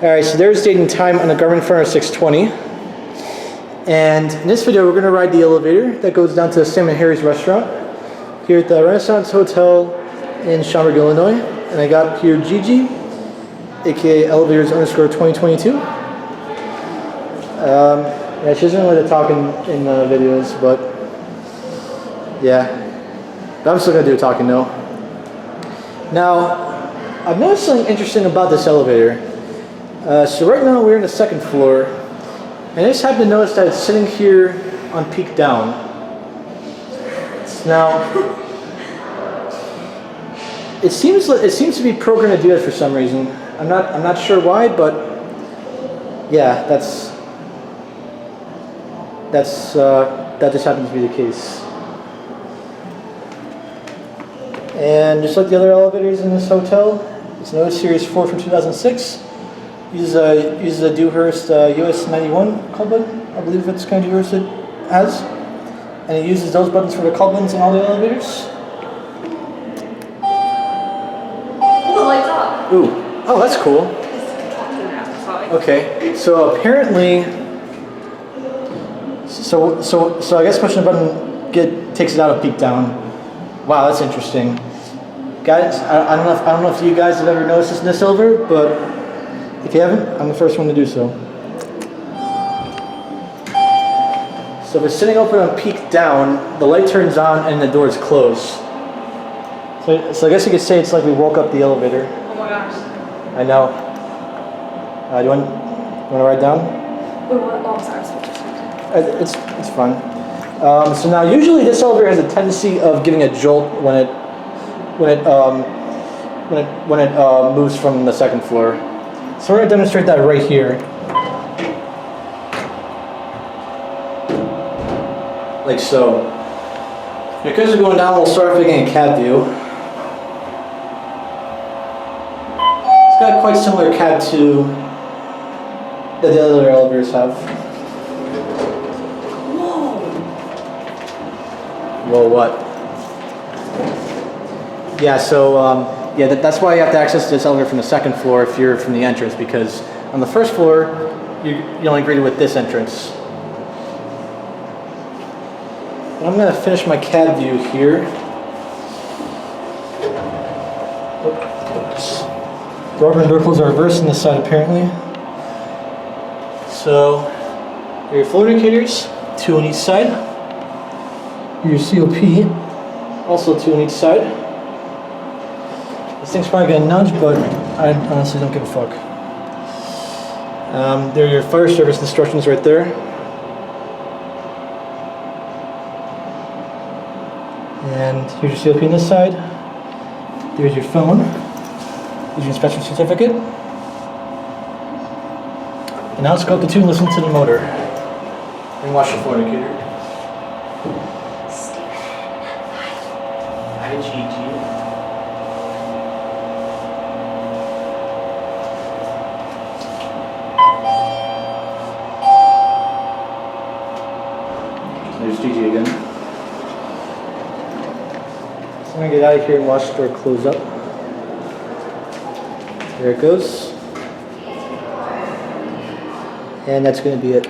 Alright, so there's date and time on the Garmin Forerunner 620. And in this video, we're going to ride the elevator that goes down to Sam and Harry's restaurant here at the Renaissance Hotel in Schaumburg, Illinois. And I got here Gigi, aka Elevators_2022. Yeah, she doesn't really talk in videos, but yeah. But I'm still going to do talking though. Now, I've noticed something interesting about this elevator. So right now we're in the second floor, and I just happened to notice that it's sitting here on peak down. Now, it seems to be programmed to do that for some reason. I'm not sure why, but yeah, that just happens to be the case. And just like the other elevators in this hotel, it's an Otis Series 4 from 2006. Uses a Dewhurst US 91 call button. I believe that's kind of Dewhurst it has. And it uses those buttons for the call buttons in all the elevators. Oh, the light's off. Ooh. Oh, that's cool. Okay. So apparently, so I guess pushing the button takes it out of peak down. Wow, that's interesting. Guys, I don't know if you guys have ever noticed this in this elevator, but if you haven't, I'm the first one to do so. So if it's sitting open on peak down, the light turns on and the doors close. So I guess you could say it's like we woke up the elevator. Oh my gosh. I know. Do you want to ride down? Wait, what? Oh, I'm sorry. It's fun. So now usually this elevator has a tendency of giving a jolt when it moves from the second floor. So we're going to demonstrate that right here. Like so. Because we're going down, we'll start off getting a cab view. It's got quite similar cab to that the other elevators have. Whoa, what? Yeah, so yeah, that's why you have to access this elevator from the second floor if you're from the entrance, because on the first floor, you're only greeted with this entrance. And I'm going to finish my cab view here. Oops. Door and door closers are reversed on this side apparently. So, here are your floor indicators, 2 on each side. Your COP, also 2 on each side. This thing's probably gonna nudge, but I honestly don't give a fuck. There are your fire service instructions right there. And here's your COP on this side. There's your phone. Here's your inspection certificate. And now let's go up the 2 and listen to the motor. And watch the floor indicator. Hi, Gigi. There's Gigi again. So I'm going to get out of here and watch the door close up. There it goes. And that's going to be it.